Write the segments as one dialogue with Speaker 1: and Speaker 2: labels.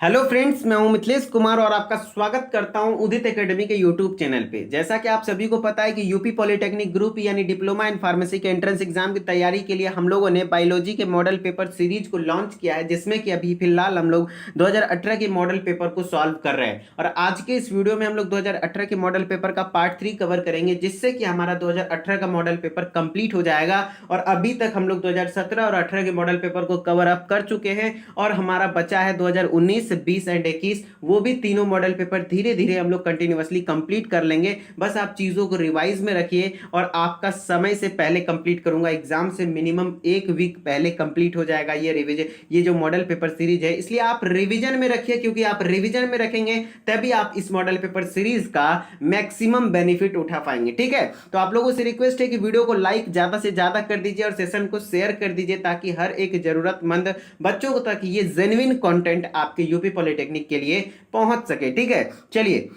Speaker 1: Hello friends, मैं हूं मिथिलेश कुमार और आपका स्वागत करता हूं उदित एकेडमी के यूट्यूब चैनल पे। जैसा कि आप सभी को पता है कि यूपी पॉलिटेक्निक ग्रुप यानी डिप्लोमा इन फार्मेसी के एंट्रेंस एग्जाम की तैयारी के लिए हम लोगों ने बायोलॉजी के मॉडल पेपर सीरीज को लॉन्च किया है, जिसमें कि अभी फिलहाल हम लोग 2018 के मॉडल पेपर को सॉल्व कर रहे हैं। और आज के इस वीडियो में हम लोग 2018 के मॉडल पेपर का पार्ट 3 कवर करेंगे, जिससे कि हमारा 2018 का मॉडल पेपर कंप्लीट हो जाएगा। और अभी तक हम लोग 2017 और 18 के मॉडल पेपर को कवर अप कर चुके हैं और हमारा बचा है 2019, 20 एंड 21। वो भी तीनों मॉडल पेपर धीरे धीरे हम लोग कंटिन्यूअसली कंप्लीट कर लेंगे। बस आप चीजों को रिवाइज में रखिए और आपका समय से पहले कंप्लीट करूंगा। एग्जाम से मिनिमम 1 वीक पहले कंप्लीट हो जाएगा ये रिवीजन, ये जो मॉडल पेपर सीरीज है। इसलिए आप रिवीजन में रखिए, क्योंकि आप रिवीजन में रखेंगे तभी आप इस मॉडल पेपर सीरीज का मैक्सिमम बेनिफिट उठा पाएंगे। ठीक है, तो आप लोगों से रिक्वेस्ट है कि वीडियो को लाइक ज्यादा से ज्यादा कर दीजिए और सेशन को शेयर कर दीजिए, ताकि हर एक जरूरतमंद बच्चों तक ये जेन्युइन कंटेंट आपके यूपी पॉलिटेक्निक के लिए पहुंच सके। ठीक है, चलिए,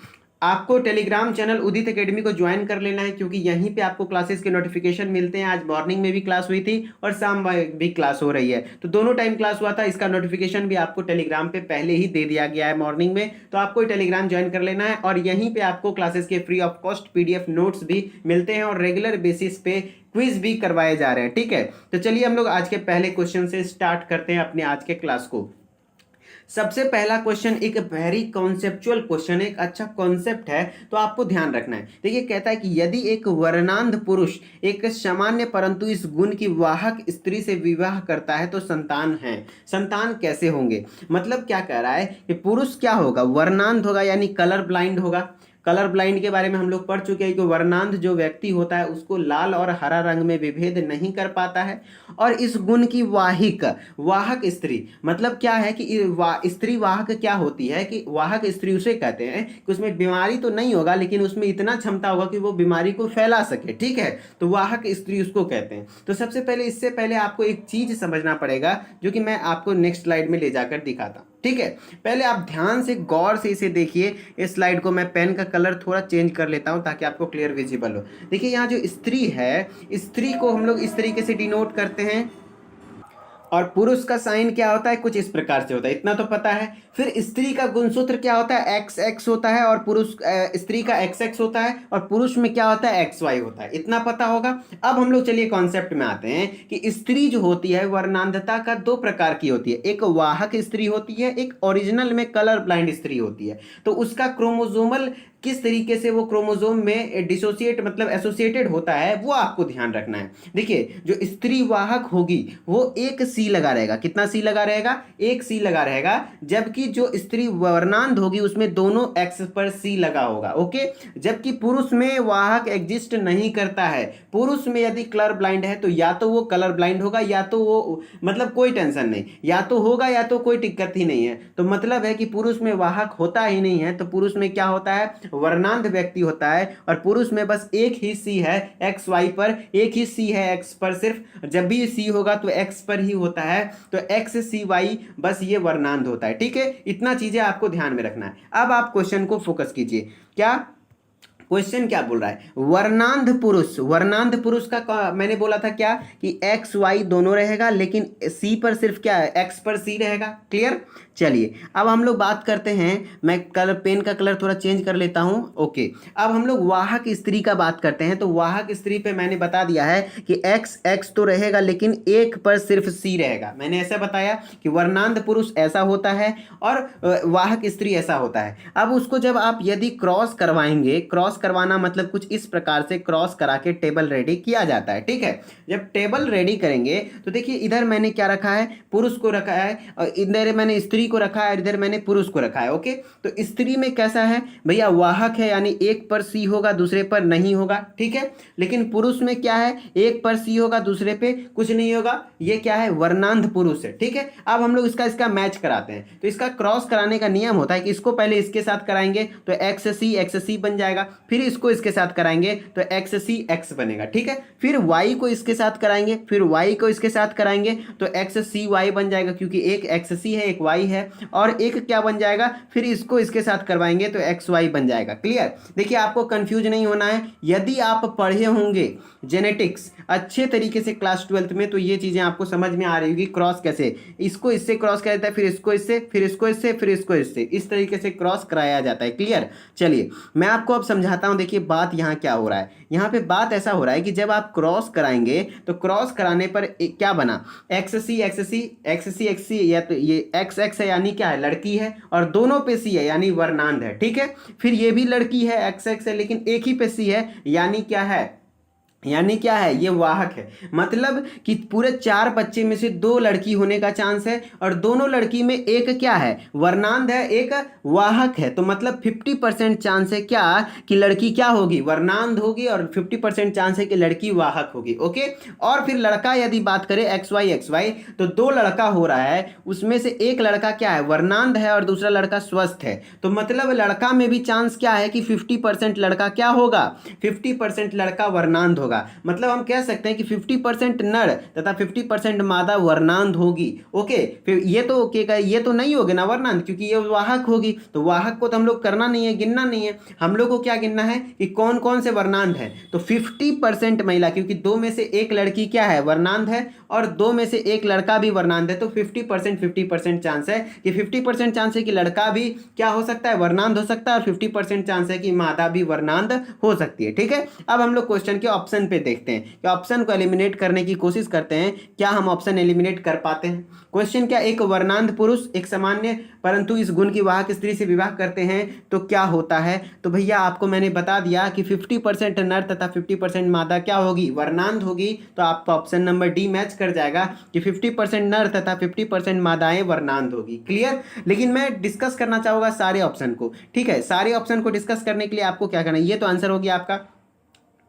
Speaker 1: आपको टेलीग्राम चैनल उदित एकेडमी को ज्वाइन कर लेना है, क्योंकि यहीं पे आपको क्लासेस के नोटिफिकेशन मिलते हैं। आज मॉर्निंग में भी क्लास हुई थी और शाम में भी क्लास हो रही है, तो दोनों टाइम क्लास हुआ था। इसका नोटिफिकेशन भी आपको टेलीग्राम पे पहले ही दे दिया गया है मॉर्निंग में, तो आपको टेलीग्राम ज्वाइन कर लेना है। और यहीं पे आपको क्लासेस के free of cost PDF notes भी मिलते हैं और रेगुलर बेसिस पे क्विज भी करवाए जा रहे हैं। ठीक है, तो चलिए हम लोग आज के पहले क्वेश्चन से स्टार्ट करते हैं अपने आज के क्लास को। सबसे पहला क्वेश्चन एक वेरी कॉन्सेप्चुअल क्वेश्चन है, एक अच्छा कॉन्सेप्ट है, तो आपको ध्यान रखना है। देखिए, कहता है कि यदि एक वर्णांध पुरुष एक सामान्य परंतु इस गुण की वाहक स्त्री से विवाह करता है तो संतान है। संतान कैसे होंगे, मतलब क्या कह रहा है कि पुरुष क्या होगा, वर्णांध होगा, यानी कलर ब्लाइंड होगा। कलर ब्लाइंड के बारे में हम लोग पढ़ चुके हैं कि वर्णांध जो व्यक्ति होता है उसको लाल और हरा रंग में विभेद नहीं कर पाता है। और इस गुण की वाहिक वाहक स्त्री, मतलब क्या है कि स्त्री वाहक क्या होती है, कि वाहक स्त्री उसे कहते हैं कि उसमें बीमारी तो नहीं होगा, लेकिन उसमें इतना क्षमता होगा कि वो बीमारी को फैला सके। ठीक है, तो वाहक स्त्री उसको कहते हैं। तो सबसे पहले, इससे पहले आपको एक चीज समझना पड़ेगा, जो कि मैं आपको नेक्स्ट स्लाइड में ले जाकर दिखाता हूं। ठीक है, पहले आप ध्यान से गौर से इसे देखिए। इस स्लाइड को मैं पेन का कलर थोड़ा चेंज कर लेता हूं ताकि आपको क्लियर विजिबल हो। देखिए, यहाँ जो स्त्री है, स्त्री को हम लोग इस तरीके से डिनोट करते हैं, और पुरुष का साइन क्या होता है, कुछ इस प्रकार से होता है, इतना तो पता है। फिर स्त्री का गुणसूत्र क्या होता है, एक्स एक्स होता है, और पुरुष स्त्री का एक्स एक्स होता है, और पुरुष में क्या होता है, एक्स वाई होता है, इतना पता होगा। अब हम लोग चलिए कॉन्सेप्ट में आते हैं कि स्त्री जो होती है वर्णांधता का 2 प्रकार की होती है। एक वाहक स्त्री होती है, एक ओरिजिनल में कलर ब्लाइंड स्त्री होती है। तो उसका क्रोमोजोमल किस तरीके से वो क्रोमोजोम में डिसोसिएट मतलब एसोसिएटेड होता है, वो आपको ध्यान रखना है। देखिए, जो स्त्री वाहक होगी वो एक सी लगा रहेगा। कितना सी लगा रहेगा, एक सी लगा रहेगा। जबकि जो स्त्री वर्णांध होगी उसमें दोनों एक्स पर सी लगा होगा। ओके, जबकि पुरुष में वाहक एग्जिस्ट नहीं करता है। पुरुष में यदि कलर ब्लाइंड है तो या तो वो कलर ब्लाइंड होगा, या तो वो मतलब कोई टेंशन नहीं, या तो होगा या तो कोई दिक्कत ही नहीं है। तो मतलब है कि पुरुष में वाहक होता ही नहीं है, तो पुरुष में क्या होता है, वर्णांध व्यक्ति होता है। और पुरुष में बस एक ही सी है एक्स वाई पर, एक ही सी है एक्स पर। सिर्फ जब भी सी होगा तो एक्स पर ही होता है, तो एक्स सी वाई, बस ये वर्णांध होता है। ठीक है, इतना चीजें आपको ध्यान में रखना है। अब आप क्वेश्चन को फोकस कीजिए। क्या क्वेश्चन क्या बोल रहा है, वर्णांध पुरुष, वर्णांध पुरुष का मैंने बोला था क्या कि एक्स वाई दोनों रहेगा, लेकिन सी पर सिर्फ क्या है, एक्स पर सी रहेगा। क्लियर, चलिए अब हम लोग बात करते हैं। मैं कलर पेन का कलर थोड़ा चेंज कर लेता हूं। ओके, अब हम लोग वाहक स्त्री का बात करते हैं। तो वाहक स्त्री पे मैंने बता दिया है कि एक्स एक्स तो रहेगा, लेकिन एक पर सिर्फ सी रहेगा। मैंने ऐसा बताया कि वर्णांध पुरुष ऐसा होता है और वाहक स्त्री ऐसा होता है। अब उसको जब आप यदि क्रॉस करवाएंगे, क्रॉस करवाना मतलब कुछ इस प्रकार से क्रॉस करा के टेबल रेडी किया जाता है। ठीक है, जब टेबल रेडी करेंगे तो देखिए, इधर मैंने क्या रखा है, पुरुष को रखा है, और इधर मैंने स्त्री को रखा है, और इधर मैंने पुरुष को रखा है। ओके, तो स्त्री में कैसा है भैया, वाहक है, यानी एक पर सी होगा दूसरे पर नहीं होगा। ठीक है, लेकिन पुरुष में क्या है, एक पर सी होगा दूसरे पे कुछ नहीं होगा। ये क्या है, वर्णांध पुरुष है। ठीक है, अब हम लोग इसका मैच कराते हैं। तो इसका क्रॉस कराने का नियम होता है कि इसको पहले इसके साथ कराएंगे तो एक्स सी बन जाएगा। फिर इसको इसके साथ कराएंगे तो एक्स सी एक्स बनेगा, ठीक है। फिर वाई को इसके साथ कराएंगे, फिर वाई को इसके साथ कराएंगे तो एक्स सी वाई बन जाएगा, क्योंकि एक एक्स सी है एक वाई है, और एक क्या बन जाएगा, फिर इसको इसके साथ करवाएंगे तो एक्स वाई बन जाएगा। क्लियर। देखिए आपको कंफ्यूज नहीं होना है। यदि आप पढ़े होंगे जेनेटिक्स अच्छे तरीके से क्लास 12th में तो ये चीजें आपको समझ में आ रही होगी। क्रॉस कैसे, इसको इससे क्रॉस किया जाता है, फिर इसको इससे, फिर इसको इससे, फिर इसको इससे, इस तरीके से क्रॉस कराया जाता है। क्लियर। चलिए मैं आपको अब समझाता हूं। देखिए बात यहाँ क्या हो रहा है, यहाँ पे बात ऐसा हो रहा है कि जब आप क्रॉस कराएंगे तो क्रॉस कराने पर क्या बना, एक्स सी एक्स सी एक्स सी एक्स सी, या तो ये एक्स एक्स है यानी क्या है, लड़की है, और दोनों पे सी है यानी वर्णांध है, ठीक है। फिर ये भी लड़की है, एक्स एक्स है, लेकिन एक ही पे सी है यानी क्या है, यानी क्या है, ये वाहक है। मतलब कि पूरे 4 बच्चे में से 2 लड़की होने का चांस है, और दोनों लड़की में एक क्या है, वर्णांध है, एक वाहक है। तो मतलब 50% चांस है क्या कि लड़की क्या होगी, वर्णांध होगी, और 50% चांस है कि लड़की वाहक होगी। ओके। और फिर लड़का यदि बात करें एक्स वाई, तो 2 लड़का हो रहा है, उसमें से एक लड़का क्या है, वर्णांध है, और दूसरा लड़का स्वस्थ है। तो मतलब लड़का में भी चांस क्या है कि 50% लड़का क्या होगा, 50% लड़का वर्णांध होगा। मतलब हम कह सकते हैं कि 50% नर तथा 50% मादा वर्णांध होगी। ओके। फिर ये तो ओके का, ये तो नहीं होगी ना वर्णांध, क्योंकि ये वाहक होगी। तो वाहक को तो हम लोग करना नहीं है, गिनना नहीं है, हम लोग को क्या गिनना है कि कौन कौन से वर्णांध है। तो 50% महिला, क्योंकि 2 में से एक लड़की क्या है, वर्णांध है, और 2 में से एक लड़का भी वर्णांध है, तो 50% चांस है कि 50% चांस है कि लड़का भी क्या हो सकता है, वर्णांध हो सकता है, और 50% चांस है कि मादा भी वर्णांध हो सकती है, ठीक है। अब हम लोग क्वेश्चन के ऑप्शन पे देखते हैं कि ऑप्शन को एलिमिनेट करने की कोशिश करते हैं, क्या हम ऑप्शन एलिमिनेट कर पाते हैं। क्वेश्चन क्या, एक वर्णांध पुरुष एक सामान्य परंतु इस गुण की वाहक स्त्री से विवाह करते हैं तो क्या होता है। तो भैया आपको मैंने बता दिया कि 50% नर तथा 50% मादा क्या होगी, वर्णांध होगी। तो आपका ऑप्शन नंबर डी मैच कर जाएगा कि 50% नर तथा 50% मादाएं वर्णांध होगी। क्लियर। लेकिन मैं डिस्कस करना चाहूंगा सारे ऑप्शन को, ठीक है। सारे ऑप्शन को डिस्कस करने के लिए आपको क्या करना है, ये तो आंसर हो गया आपका,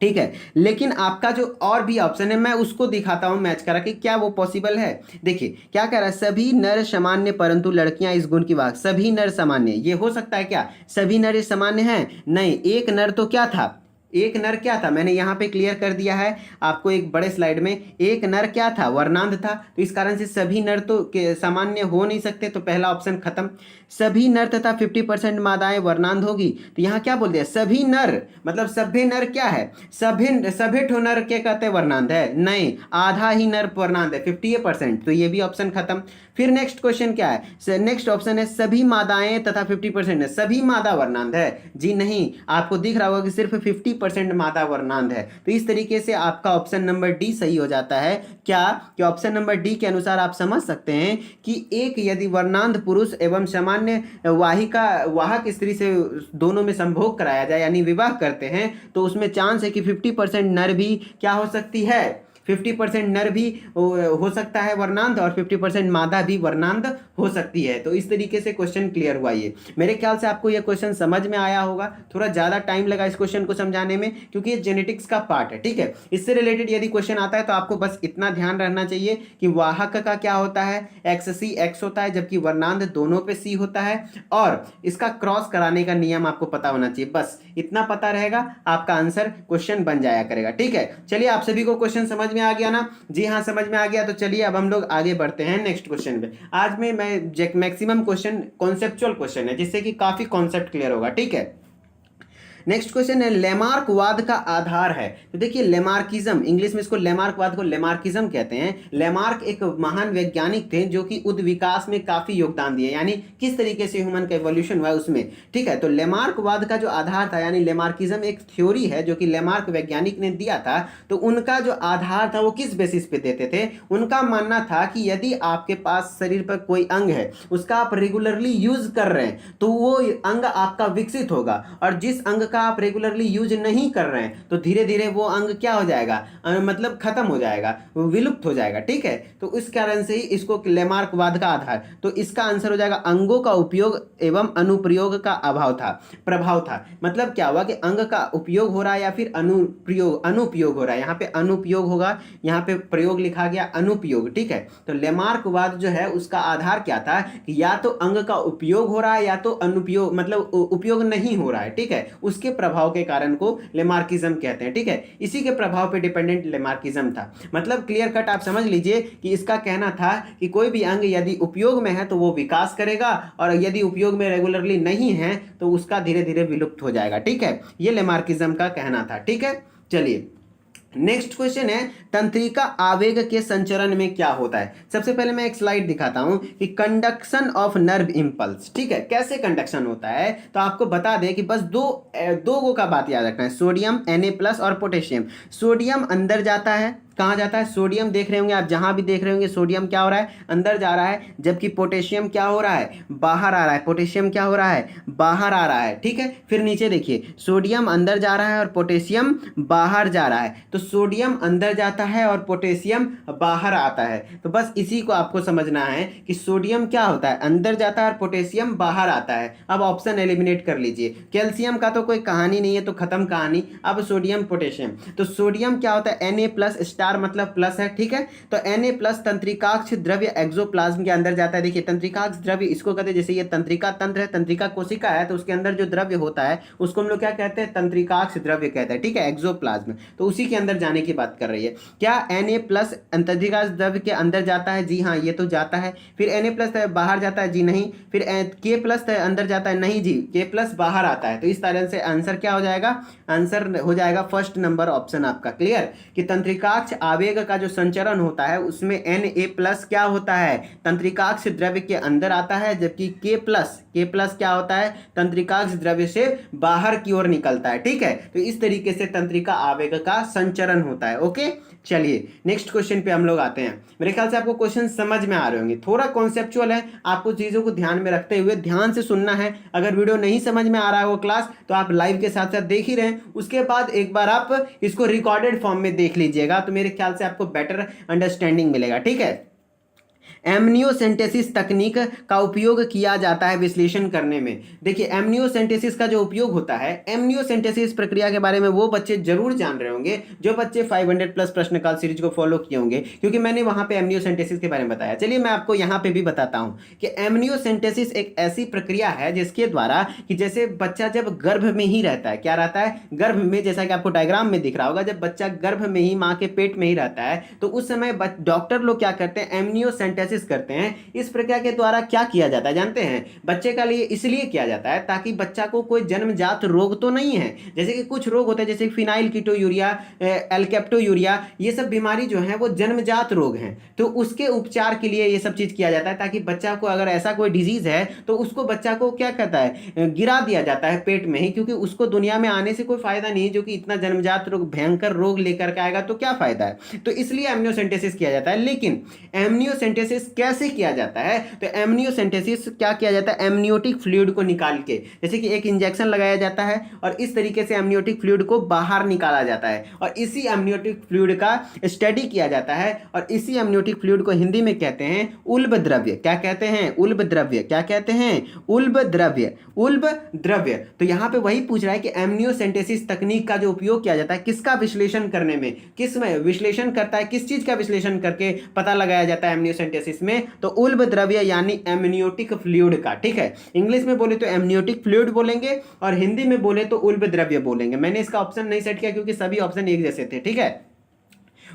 Speaker 1: ठीक है। लेकिन आपका जो और भी ऑप्शन है मैं उसको दिखाता हूं मैच करा कि क्या वो पॉसिबल है। देखिए क्या कह रहा है, सभी नर सामान्य परंतु लड़कियां इस गुण की वाहक, सभी नर सामान्य, ये हो सकता है क्या, सभी नर सामान्य हैं, नहीं। एक नर तो क्या था, एक नर क्या था, मैंने यहां पे क्लियर कर दिया है आपको एक बड़े स्लाइड में, एक नर क्या था, वर्णांध था। तो इस कारण से सभी नर तो सामान्य हो नहीं सकते, तो पहला ऑप्शन खत्म। सभी नर तथा 50% मादाएं वर्णांध होगी, तो यहाँ क्या बोल दिया, सभी नर, मतलब सभ्य नर क्या है, सभी ठो नर क्या कहते हैं, वर्णांध है, नहीं, आधा ही नर वर्णांध है, 50%, तो ये भी ऑप्शन खत्म। फिर नेक्स्ट क्वेश्चन क्या है, नेक्स्ट ऑप्शन है सभी मादाएं तथा 50% है, सभी मादा वर्णांध है, जी नहीं, आपको दिख रहा होगा कि सिर्फ 50% मादा वर्णांध है। तो इस तरीके से आपका ऑप्शन नंबर डी सही हो जाता है। क्या कि ऑप्शन नंबर डी के अनुसार आप समझ सकते हैं कि एक यदि वर्णांध पुरुष एवं सामान्य वाहिका वाहक स्त्री से दोनों में संभोग कराया जाए यानी विवाह करते हैं, तो उसमें चांस है कि 50% नर भी क्या हो सकती है, 50% नर भी हो सकता है वर्णांध, और 50% मादा भी वर्णांध हो सकती है। तो इस तरीके से क्वेश्चन क्लियर हुआ। ये मेरे ख्याल से आपको यह क्वेश्चन समझ में आया होगा। थोड़ा ज़्यादा टाइम लगा इस क्वेश्चन को समझाने में, क्योंकि ये जेनेटिक्स का पार्ट है, ठीक है। इससे रिलेटेड यदि क्वेश्चन आता है तो आपको बस इतना ध्यान रखना चाहिए कि वाहक का क्या होता है, एक्स सी एक्स होता है, जबकि वर्णांध दोनों पे सी होता है, और इसका क्रॉस कराने का नियम आपको पता होना चाहिए। बस इतना पता रहेगा, आपका आंसर क्वेश्चन बन जाया करेगा, ठीक है। चलिए आप सभी को क्वेश्चन समझ में आ गया ना, जी हाँ समझ में आ गया। तो चलिए अब हम लोग आगे बढ़ते हैं नेक्स्ट क्वेश्चन पे। आज में मैं मैक्सिमम क्वेश्चन कॉन्सेप्चुअल क्वेश्चन है, जिससे कि काफी कॉन्सेप्ट क्लियर होगा, ठीक है। नेक्स्ट क्वेश्चन है लेमार्कवाद का आधार है। तो देखिए लेमार्किज्म, इंग्लिश में इसको लेमार्कवाद को लेमार्किज्म कहते हैं। लेमार्क एक महान वैज्ञानिक थे जो कि उद् विकास में काफी योगदान दिए, यानी किस तरीके से ह्यूमन का इवोल्यूशन हुआ उसमें, ठीक है। तो लेमार्कवाद का जो आधार था, यानी लेमार्किज्म एक थ्योरी है जो कि लेमार्क वैज्ञानिक ने दिया था। तो उनका जो आधार था वो किस बेसिस पे देते थे, उनका मानना था कि यदि आपके पास शरीर पर कोई अंग है, उसका आप रेगुलरली यूज कर रहे हैं, तो वो अंग आपका विकसित होगा, और जिस अंग का आप रेगुलरली यूज नहीं कर रहे हैं तो धीरे धीरे वो अंग क्या हो जाएगा, मतलब खत्म हो जाएगा, विलुप्त हो जाएगा, ठीक है। तो इस कारण से ही इसको लेमार्कवाद का आधार, तो इसका आंसर हो जाएगा अंगों का उपयोग एवं अनुप्रयोग का प्रभाव था। मतलब क्या हुआ कि अंग का उपयोग हो रहा है या फिर अनुपयोग हो रहा है, यहाँ पे अनुपयोग होगा, यहाँ पे प्रयोग लिखा गया अनुपयोग, ठीक है। तो लेमार्कवाद जो है उसका आधार क्या था कि या तो अंग का उपयोग हो रहा है या तो अनुपयोग, मतलब उपयोग नहीं हो रहा है, ठीक है। उस उसके प्रभाव के कारण को लेमार्किज्म कहते हैं। ठीक है, इसी के प्रभाव पे डिपेंडेंट लेमार्किज्म था। मतलब क्लियर कट आप समझ लीजिए कि इसका कहना था कि कोई भी अंग यदि उपयोग में है तो वो विकास करेगा, और यदि उपयोग में रेगुलरली नहीं है तो उसका धीरे धीरे विलुप्त हो जाएगा। ठीक है, ये लेमार्किज्म का कहना था। ठीक है, चलिए नेक्स्ट क्वेश्चन है, तंत्रिका आवेग के संचरण में क्या होता है। सबसे पहले मैं एक स्लाइड दिखाता हूं कि कंडक्शन ऑफ नर्व इंपल्स। ठीक है, कैसे कंडक्शन होता है, तो आपको बता दें कि बस दो गो का बात याद रखना है, सोडियम Na+ और पोटेशियम। सोडियम अंदर जाता है, कहाँ जाता है, सोडियम देख रहे होंगे आप, जहां भी देख रहे होंगे सोडियम क्या हो रहा है, अंदर जा रहा है, जबकि पोटेशियम क्या हो रहा है, बाहर आ रहा है। पोटेशियम क्या हो रहा है, बाहर आ रहा है। ठीक है, फिर नीचे देखिए, सोडियम अंदर जा रहा है और पोटेशियम बाहर जा रहा है, तो सोडियम अंदर जाता है और पोटेशियम बाहर आता है। तो बस इसी को आपको समझना है कि सोडियम क्या होता है, अंदर जाता है और पोटेशियम बाहर आता है। अब ऑप्शन एलिमिनेट कर लीजिए, कैल्शियम का तो कोई कहानी नहीं है, तो खत्म कहानी। अब सोडियम पोटेशियम, तो सोडियम क्या होता है, Na+ स्टार मतलब प्लस है। ठीक है, तो Na+ तंत्रिकाक्ष द्रव्य एक्सोप्लाज्म के अंदर जाता है। देखिए तंत्रिकाक्ष द्रव्य इसको कहते हैं, जैसे ये तंत्रिका तंत्र है, तंत्रिका कोशिका है, तो उसके अंदर जो द्रव्य होता है उसको हम लोग क्या कहते हैं, तंत्रिकाक्ष द्रव्य कहते हैं। ठीक है, एक्सोप्लाज्म, तो उसी के अंदर जाने की बात कर रही है। क्या Na+ तंत्रिकाक्ष द्रव्य के अंदर जाता है, जी हाँ ये तो जाता है। फिर Na+ बाहर जाता है, जी नहीं। फिर K+ अंदर जाता है, नहीं जी, K+ बाहर आता है। तो इस तरह से आंसर क्या हो जाएगा, आंसर हो जाएगा फर्स्ट नंबर ऑप्शन आपका। क्लियर, कि तंत्रिकाक्ष आवेग का जो संचरण होता है उसमें Na+ क्या होता है, तंत्रिकाक्ष द्रव्य के अंदर आता है, जबकि K+ क्या होता है, तंत्रिकाक्ष द्रव्य से बाहर की ओर निकलता है। ठीक है, तो इस तरीके से तंत्रिका आवेग का संचरण होता है। ओके, चलिए नेक्स्ट क्वेश्चन पे हम लोग आते हैं। मेरे ख्याल से आपको क्वेश्चन समझ में आ रहे होंगे, थोड़ा कॉन्सेप्चुअल है, आपको चीजों को ध्यान में रखते हुए ध्यान से सुनना है। अगर वीडियो नहीं समझ में आ रहा है वो क्लास, तो आप लाइव के साथ साथ देख ही रहे हैं, उसके बाद एक बार आप इसको रिकॉर्डेड फॉर्म में देख लीजिएगा, तो मेरे ख्याल से आपको बेटर अंडरस्टैंडिंग मिलेगा। ठीक है, एमनियोसेंटेसिस तकनीक का उपयोग किया जाता है विश्लेषण करने में। देखिए एमनियोसेंटेसिस का जो उपयोग होता है, एमनियोसेंटेसिस प्रक्रिया के बारे में वो बच्चे जरूर जान रहे होंगे जो बच्चे 500+ प्रश्नकाल सीरीज को फॉलो किए होंगे, क्योंकि मैंने वहां पे एमनियोसेंटेसिस के बारे में बताया। चलिए मैं आपको यहां पे भी बताता हूं कि एमनियोसेंटेसिस एक ऐसी प्रक्रिया है जिसके द्वारा कि जैसे बच्चा जब गर्भ में ही रहता है, क्या रहता है, गर्भ में, जैसा कि आपको डायग्राम में दिख रहा होगा, जब बच्चा गर्भ में ही माँ के पेट में ही रहता है, तो उस समय डॉक्टर लोग क्या करते हैं, एमनियोसेंटेसिस करते हैं। इस प्रक्रिया के द्वारा क्या किया जाता है जानते हैं, बच्चे का लिए इसलिए किया जाता है ताकि बच्चा को कोई जन्मजात रोग तो नहीं है, जैसे कि कुछ रोग होते हैं जैसे फिनाइल कीटोयूरिया, एल्केप्टोयूरिया, ये सब बीमारी जो है वो जन्मजात रोग हैं, तो उसके उपचार के लिए ये सब चीज किया जाता है, ताकि बच्चा को अगर ऐसा कोई डिजीज है तो उसको बच्चा को क्या कहता है, गिरा दिया जाता है पेट में ही, क्योंकि उसको दुनिया में आने से कोई फायदा नहीं, जो कि इतना जन्मजात रोग, भयंकर रोग लेकर के आएगा तो क्या फायदा है, तो इसलिए एमनियोसेंटेसिस किया जाता है। लेकिन एमनियोसेंटेसिस कैसे किया जाता है, तो एमनियोसेंटेसिस क्या किया जाता है, एमनियोटिक फ्लूइड को निकाल के, जैसे कि एक इंजेक्शन लगाया जाता है और इस तरीके से एमनियोटिक फ्लूइड को बाहर निकाला जाता है, और इसी एमनियोटिक फ्लूइड का स्टडी किया जाता है, और इसी एमनियोटिक फ्लूइड को हिंदी में कहते हैं उल्ब द्रव्य। क्या कहते हैं, उल्ब द्रव्य। क्या कहते हैं, उल्ब द्रव्य, उल्ब द्रव्य। तो यहां पे वही पूछ रहा है कि एमनियोसेंटेसिस तकनीक का जो उपयोग किया जाता है किसका विश्लेषण करने में, किस में विश्लेषण करता है, किस चीज का विश्लेषण करके पता लगाया जाता है एमनियोसेंटेसिस में, तो उल्ब द्रव्य यानी एमनियोटिक फ्लूइड का। ठीक है, इंग्लिश में बोले तो एमनियोटिक फ्लूइड बोलेंगे और हिंदी में बोले तो उल्ब द्रव्य बोलेंगे। मैंने इसका ऑप्शन नहीं सेट किया क्योंकि सभी ऑप्शन एक जैसे थे। ठीक है,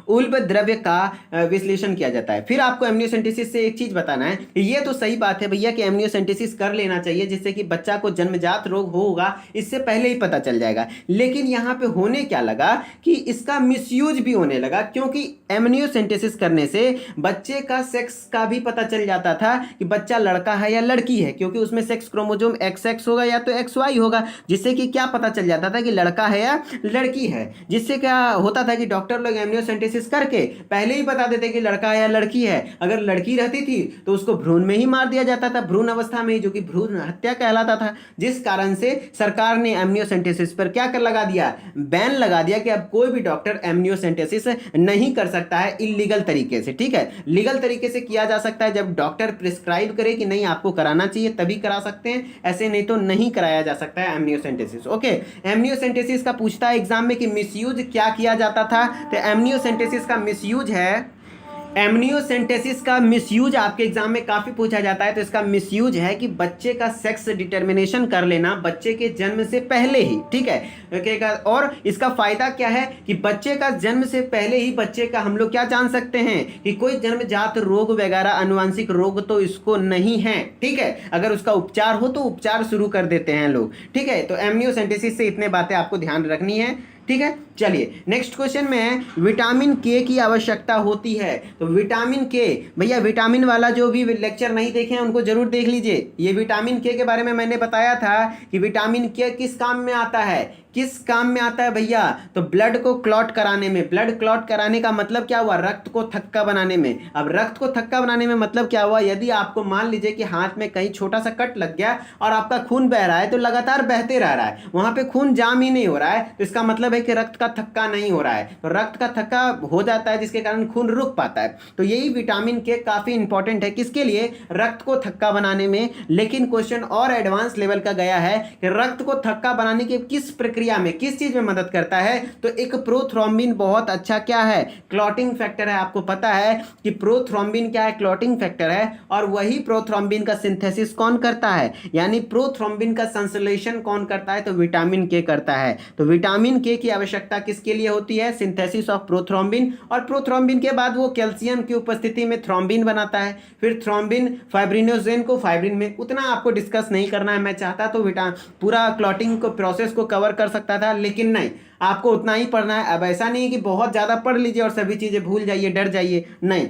Speaker 1: उल्ब द्रव्य का विश्लेषण किया जाता है। फिर आपको एमनियोसेंटेसिस से एक चीज बताना है, ये तो सही बात है भैया कि एमनियोसेंटेसिस कर लेना चाहिए जिससे कि बच्चा को जन्मजात रोग होगा इससे पहले ही पता चल जाएगा, लेकिन यहाँ पे होने क्या लगा कि इसका मिसयूज भी होने लगा, क्योंकि एमनियोसेंटेसिस करने से बच्चे का सेक्स का भी पता चल जाता था कि बच्चा लड़का है या लड़की है, क्योंकि उसमें सेक्स क्रोमोसोम XX होगा या तो XY होगा, जिससे कि क्या पता चल जाता था कि लड़का है या लड़की है, जिससे क्या होता था कि डॉक्टर लोग एमनियोसेंटेसिस करके पहले ही बता देते कि लड़का है या लड़की है। अगर लड़की रहती थी तो उसको भ्रूण में ही मार दिया जाता था, भ्रूण अवस्था में ही, जो कि भ्रूण हत्या कहलाता था, जिस कारण से सरकार ने एमनियोसेंटेसिस पर क्या कर लगा दिया, बैन लगा दिया कि अब कोई भी डॉक्टर एमनियोसेंटेसिस नहीं कर सकता है इलीगल तरीके से। ठीक है, लीगल तरीके से किया जा सकता है जब डॉक्टर प्रिस्क्राइब करे कि नहीं आपको कराना चाहिए तभी करा सकते हैं, ऐसे नहीं तो नहीं कराया जा सकता है एमनियोसेंटेसिस। ओके, एमनियोसेंटेसिस का पूछता है एग्जाम में कि मिसयूज क्या किया जाता था, तो एमनियोसेंटेसिस का मिसयूज है एमनियोसेंटेसिस का मिसयूज आपके एग्जाम में काफी पूछा जाता है। तो इसका मिसयूज है कि बच्चे का सेक्स डिटर्मिनेशन कर लेना बच्चे के जन्म से पहले ही, ठीक है। और इसका फायदा क्या है कि बच्चे का जन्म से पहले ही बच्चे का हम लोग क्या जान सकते हैं कि कोई जन्मजात रोग वगैरह अनुवांशिक रोग तो इसको नहीं है, ठीक है। अगर उसका उपचार हो तो उपचार शुरू कर देते हैं लोग, ठीक है। तो एमनियोसेंटेसिस से इतने बातें आपको ध्यान रखनी है, ठीक है। चलिए नेक्स्ट क्वेश्चन में है विटामिन के की आवश्यकता होती है। तो विटामिन के, भैया विटामिन वाला जो भी लेक्चर नहीं देखे हैं उनको जरूर देख लीजिए। ये विटामिन के बारे में मैंने बताया था कि विटामिन के किस काम में आता है, किस काम में आता है भैया, तो ब्लड को क्लॉट कराने में। ब्लड क्लॉट कराने का मतलब क्या हुआ, रक्त को थक्का बनाने में। अब रक्त को थक्का बनाने में मतलब क्या हुआ, यदि आपको मान लीजिए कि हाथ में कहीं छोटा सा कट लग गया और आपका खून बह रहा है तो लगातार बहते रह रहा है, वहां पे खून जाम ही नहीं हो रहा है, तो इसका मतलब है कि रक्त का थक्का नहीं हो रहा है। तो रक्त का थक्का हो जाता है जिसके कारण खून रुक पाता है। तो यही विटामिन के काफी इंपॉर्टेंट है, किसके लिए, रक्त को थक्का बनाने में। लेकिन क्वेश्चन और एडवांस लेवल का गया है कि रक्त को थक्का बनाने की किस प्रक्रिया में, किस चीज में मदद करता है, तो एक प्रोथ्रोम्बिन बहुत अच्छा क्या है, क्लॉटिंग फैक्टर है। आपको पता है कि प्रोथ्रोम्बिन क्या है, क्लॉटिंग फैक्टर है। और वही प्रोथ्रोम्बिन का सिंथेसिस कौन करता है, यानी प्रोथ्रोम्बिन का संश्लेषण कौन करता है, तो विटामिन के करता है। तो विटामिन के की आवश्यकता किसके लिए होती है, सिंथेसिस ऑफ प्रोथ्रोम्बिन। और प्रोथ्रोम्बिन के बाद वो कैल्शियम की उपस्थिति में थ्रोम्बिन बनाता है, फिर थ्रोम्बिन फाइब्रिनोजेन को फाइब्रिन में। उतना आपको डिस्कस नहीं करना है, मैं चाहता तो पूरा क्लॉटिंग को प्रोसेस को कवर कर सकता था, लेकिन नहीं, आपको उतना ही पढ़ना है। अब ऐसा नहीं है कि बहुत ज्यादा पढ़ लीजिए और सभी चीजें भूल जाइए, डर जाइए, नहीं,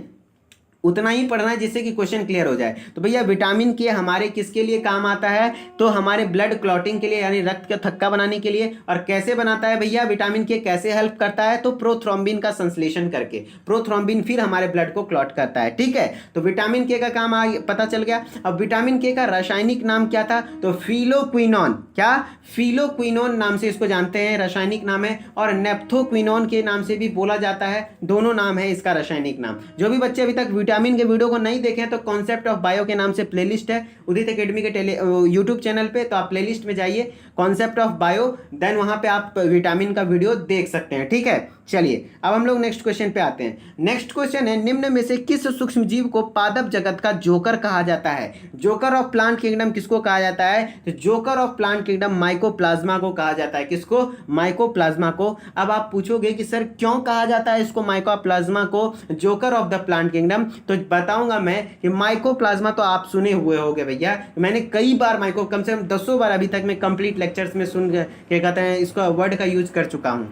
Speaker 1: उतना ही पढ़ना है जिससे कि क्वेश्चन क्लियर हो जाए। तो भैया विटामिन के हमारे किसके लिए काम आता है, तो हमारे ब्लड क्लॉटिंग के लिए, यानी रक्त का थक्का बनाने के लिए। और कैसे बनाता है भैया विटामिन के, कैसे हेल्प करता है, तो प्रोथ्रोम्बिन का संश्लेषण करके। प्रोथ्रोम्बिन फिर हमारे ब्लड को क्लॉट करता है, ठीक है। तो विटामिन के का काम पता चल गया। अब विटामिन के का रासायनिक नाम क्या था, तो फिलोक्विनोन, क्या, फिलोक्विनोन नाम से इसको जानते हैं, रासायनिक नाम है। और नेप्थोक्विनोन के नाम से भी बोला जाता है, दोनों नाम है इसका रासायनिक नाम। जो भी बच्चे अभी तक विटामिन के वीडियो को नहीं देखे तो कॉन्सेप्ट ऑफ बायो के नाम से प्लेलिस्ट है उदित एकेडमी के यूट्यूब चैनल पे, तो आप प्लेलिस्ट में जाइए, कॉन्सेप्ट ऑफ बायो, देन वहां पे आप विटामिन का वीडियो देख सकते हैं, ठीक है। चलिए अब हम लोग नेक्स्ट क्वेश्चन पे आते हैं। नेक्स्ट क्वेश्चन है निम्न में से किस सूक्ष्म जीव को पादप जगत का जोकर कहा जाता है। जोकर ऑफ प्लांट किंगडम किसको कहा जाता है, तो joker of plant kingdom mycoplasma को कहा जाता है। किसको, माइकोप्लाज्मा को। अब आप पूछोगे कि सर क्यों कहा जाता है इसको, माइकोप्लाज्मा को, joker of the plant kingdom, तो बताऊंगा मैं कि माइकोप्लाज्मा तो आप सुने हुए होंगे भैया, मैंने कई बार कम से कम 10 बार अभी तक मैं कंप्लीट लेक्चर्स में सुन के कहते हैं इसका वर्ड का यूज कर चुका हूं,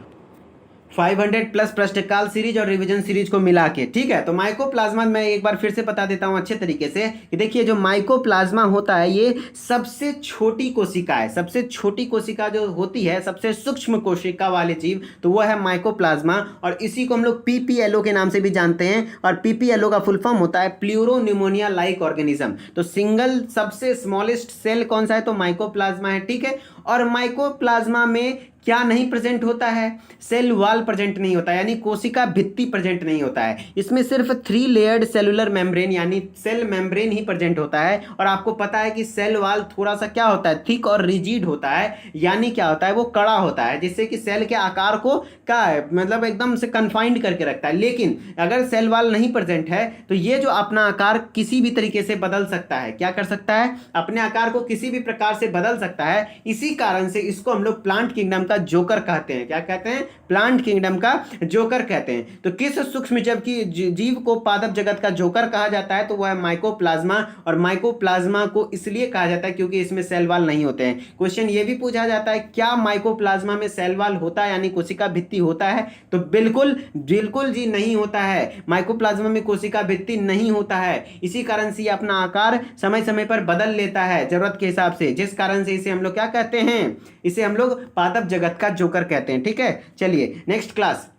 Speaker 1: 500 प्लस प्रश्नकाल सीरीज और रिवीजन सीरीज को मिला के, ठीक है। तो माइकोप्लाज्मा मैं एक बार फिर से बता देता हूं अच्छे तरीके से कि देखिए जो माइकोप्लाज्मा होता है ये सबसे छोटी कोशिका है। सबसे छोटी कोशिका जो होती है, सबसे सूक्ष्म कोशिका वाले जीव, तो वो है माइकोप्लाज्मा। और इसी को हम लोग पीपीएलओ के नाम से भी जानते हैं। और पीपीएलओ का फुल फॉर्म होता है प्लूरोन्यूमोनिया लाइक ऑर्गेनिज्म। तो सिंगल सबसे स्मॉलेस्ट सेल कौन सा है, तो माइकोप्लाज्मा है, ठीक है। और माइकोप्लाज्मा में क्या नहीं प्रेजेंट होता है, सेल वॉल प्रेजेंट नहीं होता है, यानी कोशिका भित्ति प्रेजेंट नहीं होता है। इसमें सिर्फ 3 लेयर्ड सेलुलर मेम्ब्रेन यानी सेल मेम्ब्रेन ही प्रेजेंट होता है। और आपको पता है कि सेल वॉल थोड़ा सा क्या होता है, थिक और रिजिड होता है, यानी क्या होता है, वो कड़ा होता है, जिससे कि सेल के आकार को क्या है, मतलब एकदम से कन्फाइंड करके रखता है। लेकिन अगर सेल वॉल नहीं प्रेजेंट है तो ये जो अपना आकार किसी भी तरीके से बदल सकता है, क्या कर सकता है, अपने आकार को किसी भी प्रकार से बदल सकता है। इसी कारण से इसको हम लोग प्लांट किंगडम का जोकर कहते हैं। क्या कहते हैं, प्लांट किंगडम का जोकर कहते हैं। तो किस सूक्ष्म जीव को पादप जगत का जोकर कहा जाता है, तो वह है माइकोप्लाज्मा। और माइकोप्लाज्मा को इसलिए कहा जाता है क्योंकि इसमें सेल वॉल नहीं होते हैं। क्वेश्चन ये भी पूछा जाता है क्या माइकोप्लाज्मा में सेल वॉल होता है, यानी कोशिका भित्ति होता है, तो बिल्कुल बिल्कुल जी नहीं होता है। माइकोप्लाज्मा में कोशिका भित्ति नहीं होता है। इसी कारण से ये अपना आकार समय समय पर बदल लेता है जरूरत के हिसाब से, जिस कारण से इसे हम लोग क्या कहते हैं, इसे हम लोग पादप जगत का जोकर कहते हैं, ठीक है। चलिए नेक्स्ट क्लास,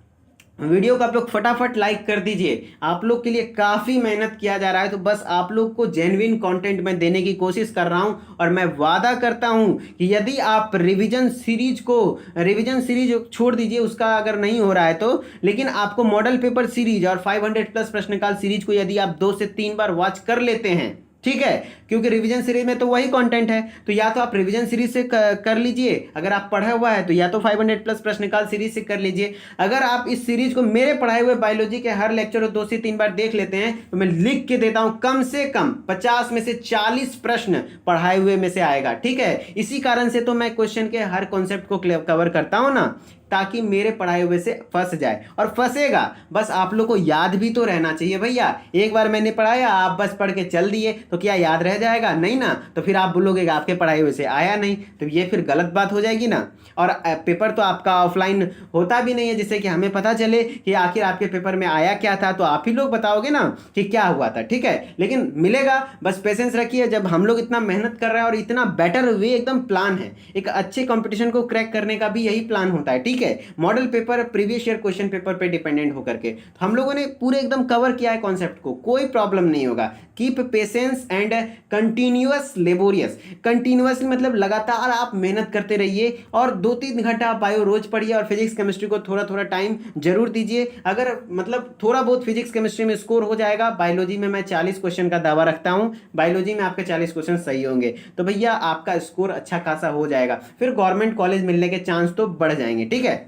Speaker 1: वीडियो को आप लोग फटाफट लाइक कर दीजिए। आप लोग के लिए काफी मेहनत किया जा रहा है, तो बस आप लोग को जेन्युइन कंटेंट में देने की कोशिश कर रहा हूं। और मैं वादा करता हूं कि यदि आप रिवीजन सीरीज छोड़ दीजिए, उसका अगर नहीं हो रहा है तो, लेकिन आपको मॉडल पेपर सीरीज और 500 प्लस प्रश्नकाल सीरीज को यदि आप 2 से 3 बार वॉच कर लेते हैं, ठीक है, क्योंकि रिवीजन सीरीज में तो वही कंटेंट है। तो या तो आप रिवीजन सीरीज से कर लीजिए, अगर आप पढ़ा हुआ है तो या तो 500 प्लस प्रश्न निकाल सीरीज से कर लीजिए। अगर आप इस सीरीज को मेरे पढ़ाए हुए बायोलॉजी के हर लेक्चर को 2 से 3 बार देख लेते हैं तो मैं लिख के देता हूं कम से कम 50 में से 40 प्रश्न पढ़ाए हुए में से आएगा। ठीक है, इसी कारण से तो मैं क्वेश्चन के हर कॉन्सेप्ट को कवर करता हूं ना, ताकि मेरे पढ़ाए हुए से फंस जाए। और फंसेगा, बस आप लोग को याद भी तो रहना चाहिए भैया। एक बार मैंने पढ़ाया, आप बस पढ़ के चल दिए तो क्या याद रह जाएगा? नहीं ना। तो फिर आप बोलोगे आपके पढ़ाए हुए से आया नहीं, तो ये फिर गलत बात हो जाएगी ना। और पेपर तो आपका ऑफलाइन होता भी नहीं है, जिससे कि हमें पता चले कि आखिर आपके पेपर में आया क्या था। तो आप ही लोग बताओगे ना कि क्या हुआ था। ठीक है, लेकिन मिलेगा, बस पेशेंस रखिए। जब हम लोग इतना मेहनत कर रहे हैं और इतना बेटर वे एकदम प्लान है, एक अच्छे कंपटीशन को क्रैक करने का भी यही प्लान होता है। ठीक है, model paper previous year question paper पे डिपेंडेंट होकर के तो हम लोगों ने पूरे एकदम कवर किया है कॉन्सेप्ट को, कोई प्रॉब्लम नहीं होगा। Keep patience and continuous laborious. Continuously मतलब लगातार आप मेहनत करते रहिए और 2-3 घंटा आप बायो रोज पढ़िए और फिजिक्स केमिस्ट्री को थोड़ा थोड़ा टाइम जरूर दीजिए। अगर मतलब थोड़ा बहुत फिजिक्स केमिस्ट्री में स्कोर हो जाएगा, बायोलॉजी में मैं 40 क्वेश्चन का दावा रखता हूं, बायोलॉजी में आपके 40 क्वेश्चन सही होंगे तो भैया आपका स्कोर अच्छा खासा हो जाएगा, फिर गवर्नमेंट कॉलेज मिलने के चांस तो बढ़ जाएंगे। ठीक है,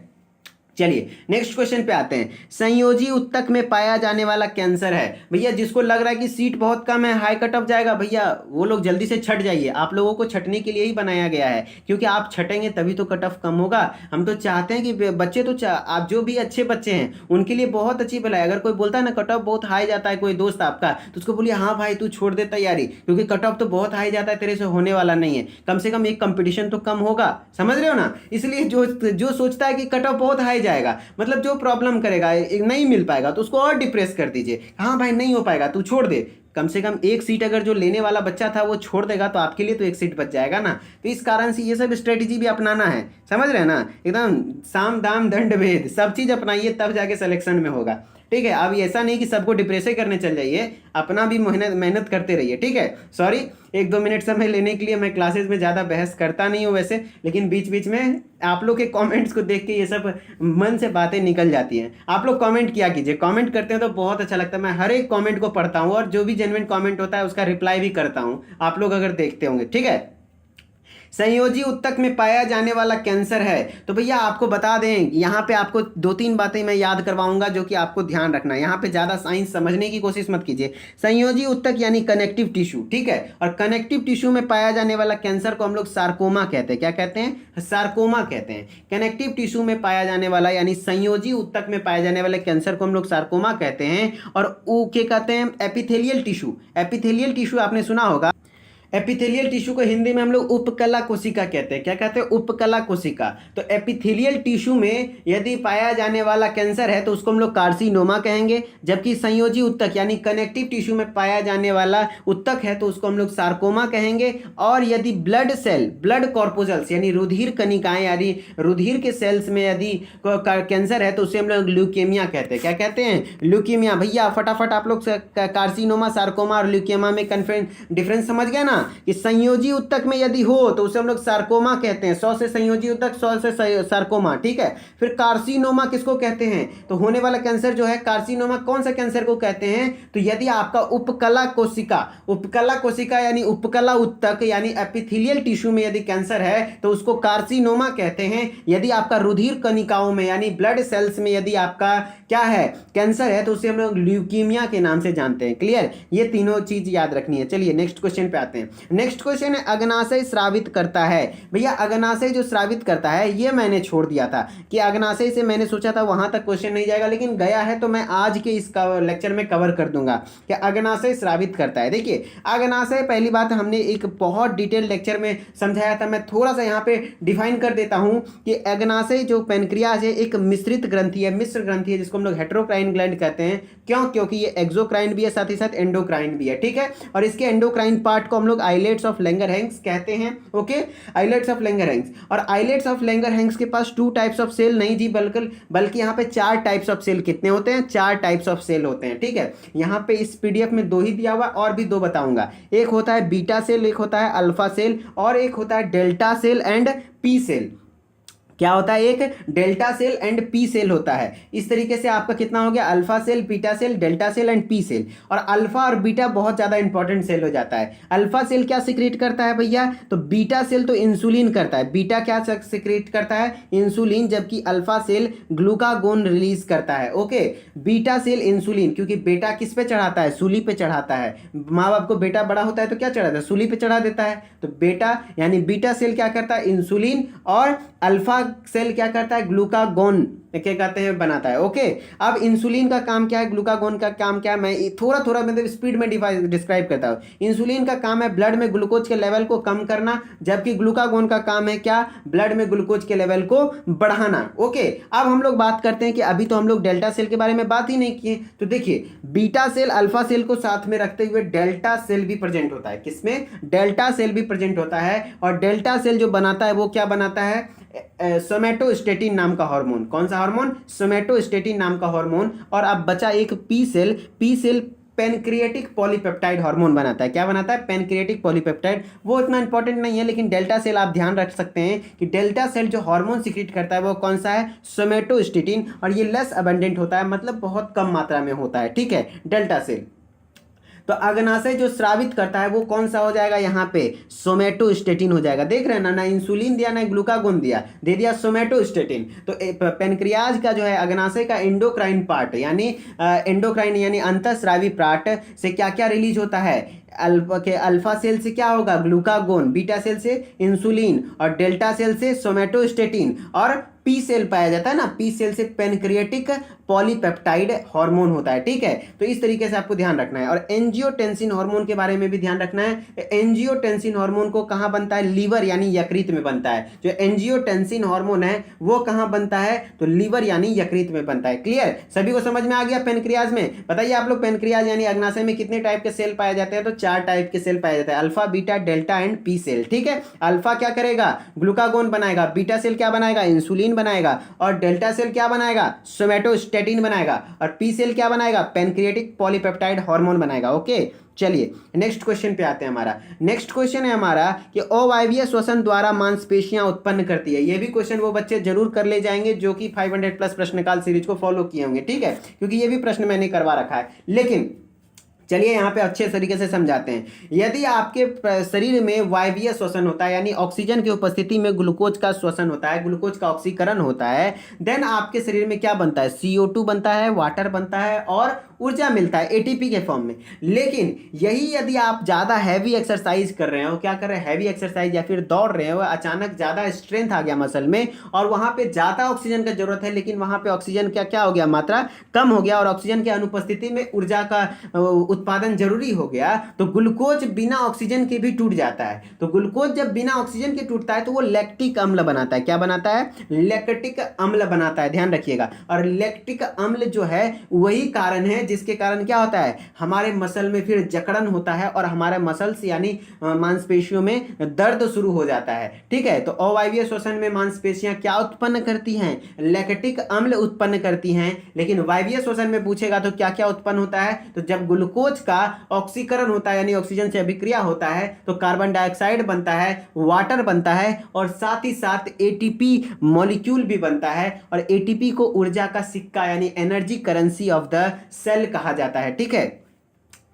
Speaker 1: चलिए नेक्स्ट क्वेश्चन पे आते हैं। संयोजी उत्तक में पाया जाने वाला कैंसर है। भैया जिसको लग रहा है कि सीट बहुत कम है, हाई कट ऑफ जाएगा, भैया वो लोग जल्दी से छट जाइए। आप लोगों को छटने के लिए ही बनाया गया है, क्योंकि आप छटेंगे तभी तो कट ऑफ कम होगा। हम तो चाहते हैं कि बच्चे तो आप जो भी अच्छे बच्चे हैं उनके लिए बहुत अच्छी भलाई। अगर कोई बोलता है ना कट ऑफ बहुत हाई जाता है, कोई दोस्त आपका, तो उसको बोलिए हाँ भाई तू छोड़ दे तैयारी, क्योंकि कट ऑफ तो बहुत हाई जाता है, तेरे से होने वाला नहीं है। कम से कम एक कंपटीशन तो कम होगा, समझ रहे हो ना। इसलिए जो सोचता है कि कट ऑफ बहुत हाई जाएगा, मतलब जो प्रॉब्लम करेगा नहीं मिल पाएगा, तो उसको और डिप्रेस कर दीजिए। हाँ भाई नहीं हो पाएगा तू छोड़ दे। कम से कम एक सीट अगर जो लेने वाला बच्चा था वो छोड़ देगा तो आपके लिए तो एक सीट बच जाएगा ना। तो इस कारण से ये सब स्ट्रेटेजी भी अपनाना है, समझ रहे हैं ना। एकदम साम दाम दंड भेद सब चीज अपनाइए, तब जाके सिलेक्शन में होगा। ठीक है, अब ऐसा नहीं कि सबको डिप्रेस करने चल जाइए, अपना भी मेहनत करते रहिए। ठीक है, सॉरी 1-2 मिनट समय लेने के लिए। मैं क्लासेस में ज़्यादा बहस करता नहीं हूँ वैसे, लेकिन बीच बीच में आप लोग के कमेंट्स को देख के ये सब मन से बातें निकल जाती हैं। आप लोग कमेंट किया कीजिए, कमेंट करते हैं तो बहुत अच्छा लगता है। मैं हर एक कमेंट को पढ़ता हूँ और जो भी जेन्युइन कमेंट होता है उसका रिप्लाई भी करता हूँ, आप लोग अगर देखते होंगे। ठीक है, संयोजी उत्तक में पाया जाने वाला कैंसर है। तो भैया आपको बता दें, यहाँ पे आपको 2-3 बातें मैं याद करवाऊंगा जो कि आपको ध्यान रखना है। यहाँ पे ज़्यादा साइंस समझने की कोशिश मत कीजिए। संयोजी उत्तक यानी कनेक्टिव टिश्यू, ठीक है, और कनेक्टिव टिश्यू में पाया जाने वाला कैंसर को हम लोग सार्कोमा कहते हैं। क्या कहते हैं? सार्कोमा कहते हैं। कनेक्टिव टिश्यू में पाया जाने वाला यानी संयोजी उत्तक में पाए जाने वाले कैंसर को हम लोग सार्कोमा कहते हैं। और वो क्या कहते हैं? Epithelial tissue. एपिथेलियल टिश्यू आपने सुना होगा। एपिथेलियल टिश्यू को हिंदी में हम लोग उपकला कोशिका कहते हैं। क्या कहते हैं? उपकला कोशिका। तो एपिथेलियल टिश्यू में यदि पाया जाने वाला कैंसर है तो उसको हम लोग कार्सिनोमा कहेंगे, जबकि संयोजी उत्तक यानी कनेक्टिव टिश्यू में पाया जाने वाला उत्तक है तो उसको हम लोग सार्कोमा कहेंगे। और यदि ब्लड सेल, ब्लड कॉर्पोजल्स यानी रुधिर कनिकाएं यानी रुधिर के सेल्स में यदि कैंसर है तो उसे हम लोग ल्यूकेमिया कहते हैं। क्या कहते हैं? ल्यूकेमिया। भैया फटाफट आप लोग कार्सिनोमा, सार्कोमा और ल्यूकेमिया में डिफरेंस समझ गए ना, कि संयोजी उत्तक में यदि हो तो उसे हम लोग सार्कोमा कहते हैं। 100 से संयोजी उत्तक, 100 से सार्कोमा। ठीक है, फिर कार्सिनोमा किसको कहते हैं? तो होने वाला कैंसर जो है कार्सिनोमा, कौन सा कैंसर को कहते हैं? तो यदि आपका उपकला कोशिका, उपकला कोशिका यानी उपकला उत्तक यानी एपिथेलियल टिश्यू में यदि कैंसर है तो उसको कार्सिनोमा कहते हैं। यदि आपका रुधिर कनिकाओं में यानी ब्लड सेल्स में यदि आपका क्या है? कैंसर है तो उसे हम लोग ल्यूकीमिया के नाम से जानते हैं। क्लियर? ये तीनों चीज याद रखनी है। चलिए नेक्स्ट क्वेश्चन पे आते हैं। नेक्स्ट क्वेश्चन है अग्नाशय स्रावित करता है। भैया अग्नाशय जो स्रावित करता है ये मैंने छोड़ दिया था कि अग्नाशय से मैंने सोचा था वहां तक क्वेश्चन नहीं जाएगा, लेकिन गया है तो मैं आज के इस लेक्चर में कवर कर दूंगा कि अग्नाशय स्रावित करता है। देखिए अग्नाशय, पहली बात हमने एक बहुत डिटेल लेक्चर में समझाया था, मैं थोड़ा सा यहाँ पे डिफाइन कर देता हूँ कि अग्नाशय जो पेनक्रियाज है एक मिश्रित ग्रंथि है, मिश्र ग्रंथि है, जिसको हम लोग हेटेरोक्राइन ग्लैंड कहते हैं। क्यों? क्योंकि ये एक्सोक्राइन भी है, साथ ही साथ एंडोक्राइन भी है। ठीक है, और इसके एंडोक्राइन पार्ट को हम लोग आइलेट्स ऑफ लैंगरहैंस कहते हैं। Okay, islets of Langerhans. और आइलेट्स ऑफ लैंगरहैंस के पास 2 टाइप्स ऑफ सेल नहीं जी, बल्कि यहाँ पे 4 टाइप्स ऑफ सेल कितने होते हैं? 4 टाइप्स ऑफ सेल होते हैं। ठीक है, यहाँ पे इस पीडीएफ में 2 ही दिया हुआ, और भी 2 बताऊंगा। एक होता है बीटा सेल, एक होता है अल्फा सेल, और एक होता है delta cell and P cell. क्या होता है, एक delta cell and P cell होता है। इस तरीके से आपका कितना हो गया, alpha cell, beta cell, delta cell and P cell. और अल्फा और बीटा बहुत ज्यादा इंपॉर्टेंट सेल हो जाता है। अल्फा सेल क्या सिक्रीट करता है भैया, तो बीटा सेल तो इंसुलिन करता है। बीटा क्या सिक्रीट करता है, इंसुलिन, जबकि अल्फा सेल ग्लूकागोन रिलीज करता है। ओके, बीटा सेल इंसुलिन, क्योंकि बेटा किस पे चढ़ाता है, सूली पे चढ़ाता है। माँ बाप को बेटा बड़ा होता है तो क्या चढ़ाता है, सूली पे चढ़ा देता है। तो बेटा यानी बीटा सेल क्या करता है, इंसुलिन, और अल्फा सेल क्या करता है, ग्लूकागोन क्या कहते हैं, बनाता है। ओके, अब इंसुलिन का काम क्या है, ग्लूकागोन का काम क्या है, मैं थोड़ा थोड़ा मतलब स्पीड में डिस्क्राइब करता हूँ। इंसुलिन का काम है ब्लड में ग्लूकोज के लेवल को कम करना, जबकि ग्लूकागोन का काम है क्या, ब्लड में ग्लूकोज के लेवल को बढ़ाना। ओके, अब हम लोग बात करते हैं कि अभी तो हम लोग डेल्टा सेल के बारे में बात ही नहीं किए। तो देखिए, बीटा सेल अल्फा सेल को साथ में रखते हुए डेल्टा सेल भी प्रेजेंट होता है। किसमें, डेल्टा सेल भी प्रेजेंट होता है। और डेल्टा सेल जो बनाता है वो क्या बनाता है, सोमेटोस्टेटिन नाम का हार्मोन। कौन सा हार्मोन, सोमेटोस्टेटिन नाम का हार्मोन। और अब बचा एक P cell. P cell pancreatic polypeptide hormone बनाता है। क्या बनाता है, पेनक्रिएटिक पॉलीपेप्टाइड। वो इतना इंपॉर्टेंट नहीं है, लेकिन डेल्टा सेल आप ध्यान रख सकते हैं कि डेल्टा सेल जो हार्मोन सिक्रीट करता है वो कौन सा है, सोमेटोस्टेटिन। और ये लेस अबंडेंट होता है, मतलब बहुत कम मात्रा में होता है। ठीक है, डेल्टा सेल। तो अग्नाशय जो स्रावित करता है वो कौन सा हो जाएगा, यहाँ पे सोमेटोस्टेटिन हो जाएगा। देख रहे हैं ना, ना इंसुलिन दिया ना ग्लूकागोन दिया, दे दिया सोमेटोस्टेटिन। तो पेनक्रियाज का जो है अग्नाशय का एंडोक्राइन पार्ट यानी एंडोक्राइन यानी अंतःस्रावी पार्ट से क्या क्या रिलीज होता है, अल्फा सेल से क्या होगा, ग्लूकागोन, बीटा सेल से इंसुलिन, और डेल्टा सेल से सोमेटोस्टेटिन, और पी सेल पाया जाता है ना, पी सेल से पेनक्रिएटिक पॉलीपेप्टाइड हार्मोन होता है। ठीक है, तो इस तरीके से आपको ध्यान रखना है। और एंजियोटेंसिन हार्मोन के बारे में भी ध्यान रखना है। एंजियोटेंसिन हार्मोन को कहाँ बनता है, लीवर यानी यकृत में बनता है। जो एंजियोटेंसिन हार्मोन है वो कहाँ बनता है, तो लीवर यानी यकृत में बनता है। क्लियर, सभी को समझ में आ गया। पेनक्रियाज में बताइए आप लोग, पेनक्रियाज यानी अग्नाशय में कितने टाइप के सेल पाए जाते हैं, तो 4 टाइप के सेल पाए जाते हैं, alpha, beta, delta and P cell. ठीक है, अल्फा क्या करेगा, ग्लूकागोन बनाएगा, बीटा सेल क्या बनाएगा, इंसुलिन बनाएगा, और डेल्टा सेल क्या बनाएगा, सोमेटोस्टेटिन बनाएगा, और पी सेल क्या बनाएगा, पेनक्रिएटिक पॉलीपेप्टाइड हार्मोन बनाएगा। ओके, चलिए नेक्स्ट क्वेश्चन पे आते हैं। हमारा नेक्स्ट क्वेश्चन है हमारा कि अवायवीय श्वसन द्वारा मांसपेशियां उत्पन्न करती है। ये भी क्वेश्चन वो बच्चे जरूर कर ले जाएंगे जो कि 500 प्लस प्रश्नकाल सीरीज को फॉलो किए होंगे। ठीक है, क्योंकि ये भी प्रश्न मैंने करवा रखा है। लेकिन चलिए यहाँ पे अच्छे तरीके से समझाते हैं। यदि आपके शरीर में वायवीय श्वसन होता है यानी ऑक्सीजन की उपस्थिति में ग्लूकोज का श्वसन होता है, ग्लूकोज का ऑक्सीकरण होता है, देन आपके शरीर में क्या बनता है, CO2 बनता है, वाटर बनता है और ऊर्जा मिलता है ATP के फॉर्म में। लेकिन यही यदि आप ज़्यादा हैवी एक्सरसाइज कर रहे हो, क्या कर रहे हैं, हैवी एक्सरसाइज या फिर दौड़ रहे हो, अचानक ज़्यादा स्ट्रेंथ आ गया मसल में और वहाँ पे ज़्यादा ऑक्सीजन की जरूरत है, लेकिन वहाँ पे ऑक्सीजन क्या क्या हो गया, मात्रा कम हो गया और ऑक्सीजन की अनुपस्थिति में ऊर्जा का उत्पादन जरूरी हो गया, तो ग्लूकोज बिना ऑक्सीजन के भी टूट जाता है। तो ग्लूकोज जब बिना ऑक्सीजन के टूटता है तो वो लैक्टिक अम्ल बनाता है। क्या बनाता है, लैक्टिक अम्ल बनाता है, ध्यान रखिएगा। और लैक्टिक अम्ल जो है वही कारण है जिसके कारण क्या होता है, हमारे मसल में फिर जकड़न होता है और हमारे मसल्स यानी मांसपेशियों में दर्द शुरू हो जाता है। ठीक है, तो अवायवीय श्वसन में मांसपेशियां क्या उत्पन्न करती हैं, लैक्टिक अम्ल उत्पन्न करती हैं। लेकिन वायवीय श्वसन में पूछेगा तो क्या क्या उत्पन्न होता है, तो जब ग्लूकोज का ऑक्सीकरण होता है यानी ऑक्सीजन से अभिक्रिया होता है तो कार्बन डाइऑक्साइड बनता है, वाटर बनता है और साथ ही साथ ATP मॉलिक्यूल भी बनता है। और ATP को ऊर्जा का सिक्का यानी energy currency of the cell कहा जाता है। ठीक है,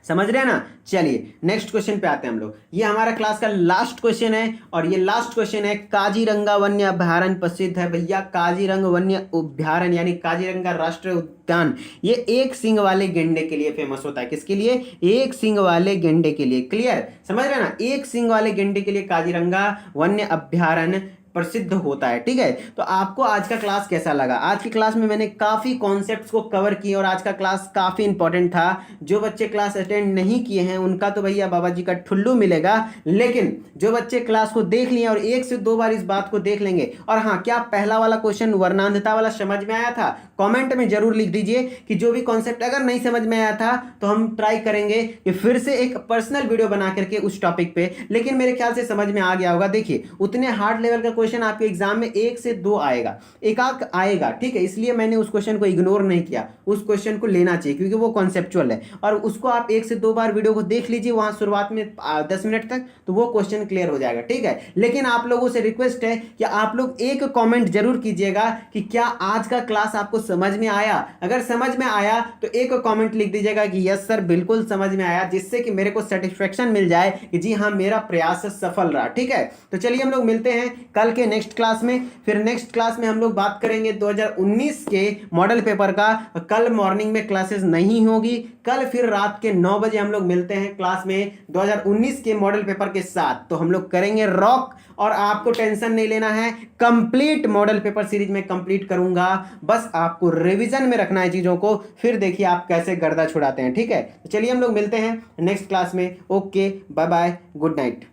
Speaker 1: समझ रहे हैं ना। चलिए नेक्स्ट क्वेश्चन पे आते हैं हम लोग। ये हमारा क्लास का लास्ट क्वेश्चन है और ये लास्ट क्वेश्चन है, काजीरंगा वन्य अभयारण्य प्रसिद्ध है भैया। काजीरंगा वन्य अभयारण्य यानी काजीरंगा राष्ट्रीय उद्यान, ये एक सींग वाले गेंडे के लिए फेमस होता है। किसके लिए, एक सींग वाले गेंडे के लिए। क्लियर, समझ रहे हैं ना, एक सींग वाले गेंडे के लिए काजीरंगा वन्य अभयारण्य प्रसिद्ध होता है। ठीक है, तो आपको आज का क्लास कैसा लगा? आज की क्लास में मैंने काफ़ी कॉन्सेप्ट्स को कवर किए और आज का क्लास काफ़ी इंपॉर्टेंट था। जो बच्चे क्लास अटेंड नहीं किए हैं उनका तो भैया बाबा जी का ठुल्लू मिलेगा, लेकिन जो बच्चे क्लास को देख लिए और 1 से 2 बार इस बात को देख लेंगे। और हाँ, क्या पहला वाला क्वेश्चन वर्णांधता वाला समझ में आया था? कॉमेंट में जरूर लिख दीजिए कि जो भी कॉन्सेप्ट अगर नहीं समझ में आया था तो हम ट्राई करेंगे कि फिर से एक पर्सनल वीडियो बना करके उस टॉपिक पे। लेकिन मेरे ख्याल से समझ में आ गया होगा। देखिए, उतने हार्ड लेवल का क्वेश्चन आपके एग्जाम में 1 से 2 आएगा, एक आध आएगा, ठीक है, इसलिए मैंने उस क्वेश्चन को इग्नोर नहीं किया, उस क्वेश्चन को लेना चाहिए क्योंकि वो कॉन्सेप्चुअल है और उसको आप 1 से 2 बार वीडियो को देख लीजिए वहां शुरुआत में 10 मिनट तक, तो वो क्वेश्चन क्लियर हो जाएगा, ठीक है। लेकिन आप लोगों से रिक्वेस्ट है कि आप लोग एक कॉमेंट जरूर कीजिएगा कि क्या आज का क्लास आपको समझ में आया। अगर समझ में आया तो एक कॉमेंट लिख दीजिएगा कि यस सर बिल्कुल समझ में आया, जिससे कि मेरे को सेटिस्फेक्शन मिल जाए कि जी हाँ मेरा प्रयास सफल रहा, ठीक है। तो चलिए हम लोग मिलते हैं कल के नेक्स्ट क्लास में। फिर नेक्स्ट क्लास में हम लोग बात करेंगे 2019 के मॉडल पेपर का। कल मॉर्निंग में क्लासेस नहीं होगी, कल फिर रात के 9 बजे हम लोग मिलते हैं क्लास में 2019 के मॉडल पेपर के साथ। तो हम लोग करेंगे रॉक और आपको टेंशन नहीं लेना है, कंप्लीट मॉडल पेपर सीरीज में कंप्लीट करूंगा, बस आपको रिवीजन में रखना है चीजों को, फिर देखिए आप कैसे गर्दा छुड़ाते हैं, ठीक है। तो चलिए हम लोग मिलते हैं नेक्स्ट क्लास में। Okay bye bye, good night.